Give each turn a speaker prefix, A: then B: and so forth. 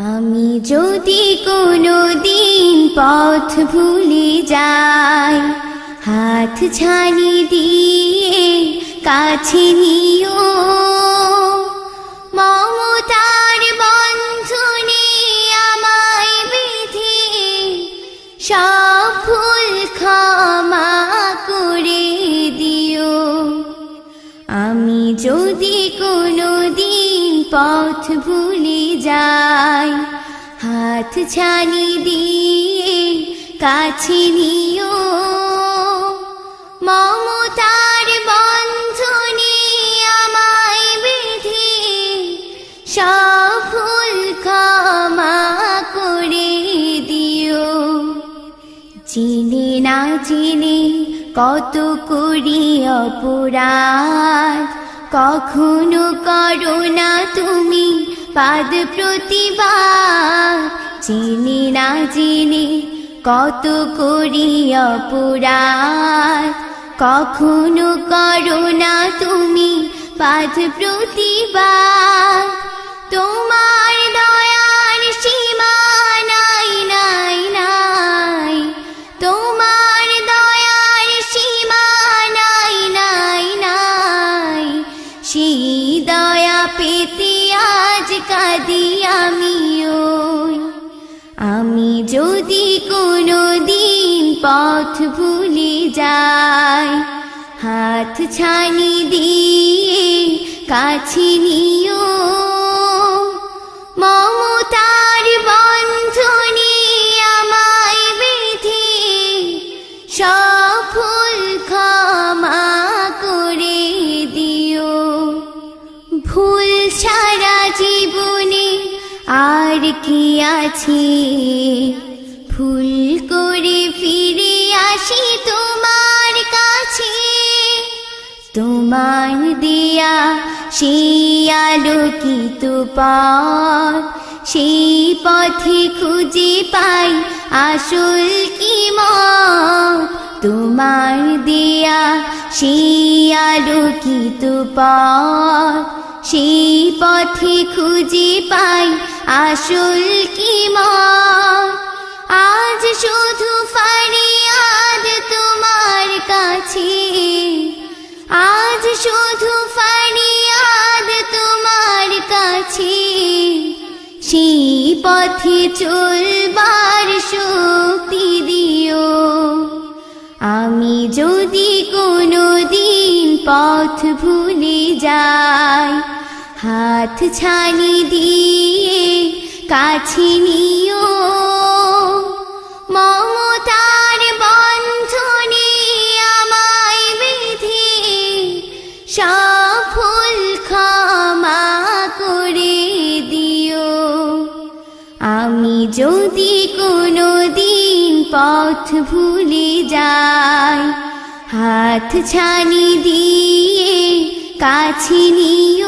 A: আমি যদি কোনো দিন পথ ভুলে যাই, হাত ছানি দিয়ে কাছে নিও, মমতার বন্ধনে আমায় বেঁধে সব ভুল ক্ষমা করে দিও। আমি যদি কোনো দিন পথ ভুলে যাই, হাত ছানি দিয়ে কাছে নিও, মমতার বন্ধনে আমায় বেঁধে সব ভুল ক্ষমা করে দিও। জেনে না জেনে কত করি অপরাধ, কখনো করো না তুমি পাদ প্রতিবাদ। জেনে না জেনে কত করি অপরাধ, কখনো করো না তুমি পাদ প্রতিবাদ। তোমার দয়ার সীমা নাই নাই নাই, তোমার দয়ার সীমা নাই নাই নাই। সেই দয়া পেতে আজ কাঁদি আমিও। আমি যদি কোনো দিন পথ ভুলে যাই, হাত ছানি দিয়ে কাছে নিও, মমতার বন্ধনে আমায় বেঁধে সব ভুল ক্ষমা করে দিও। ভুল ছাড়া জীবনে আর কি আছে, ভুল করে ফিরে আসি তোমার কাছে। তোমার দেয়া সেই আলোকিত পথ, সেই পথে খুঁজে পাই আসল কি মত। তোমার দেয়া সেই আলোকিত পথ, সেই পথে খুঁজে পাই আসল কি মত। আজ শুধু ফরিয়াদ তোমার কাছে, আজ শুধু ফরিয়াদ তোমার কাছে। সেই পথে চলবার শক্তি দিও। আমি যদি কোনো দিন পথ ভুলে যাই, হাত ছানি দিয়ে কাছে নিও, মমতার বন্ধনে আমায় বেঁধে সব ভুল ক্ষমা করে দিও। আমি যদি কোনো দিন পথ ভুলে যাই, হাত ছানি দিয়ে কাছে নিও।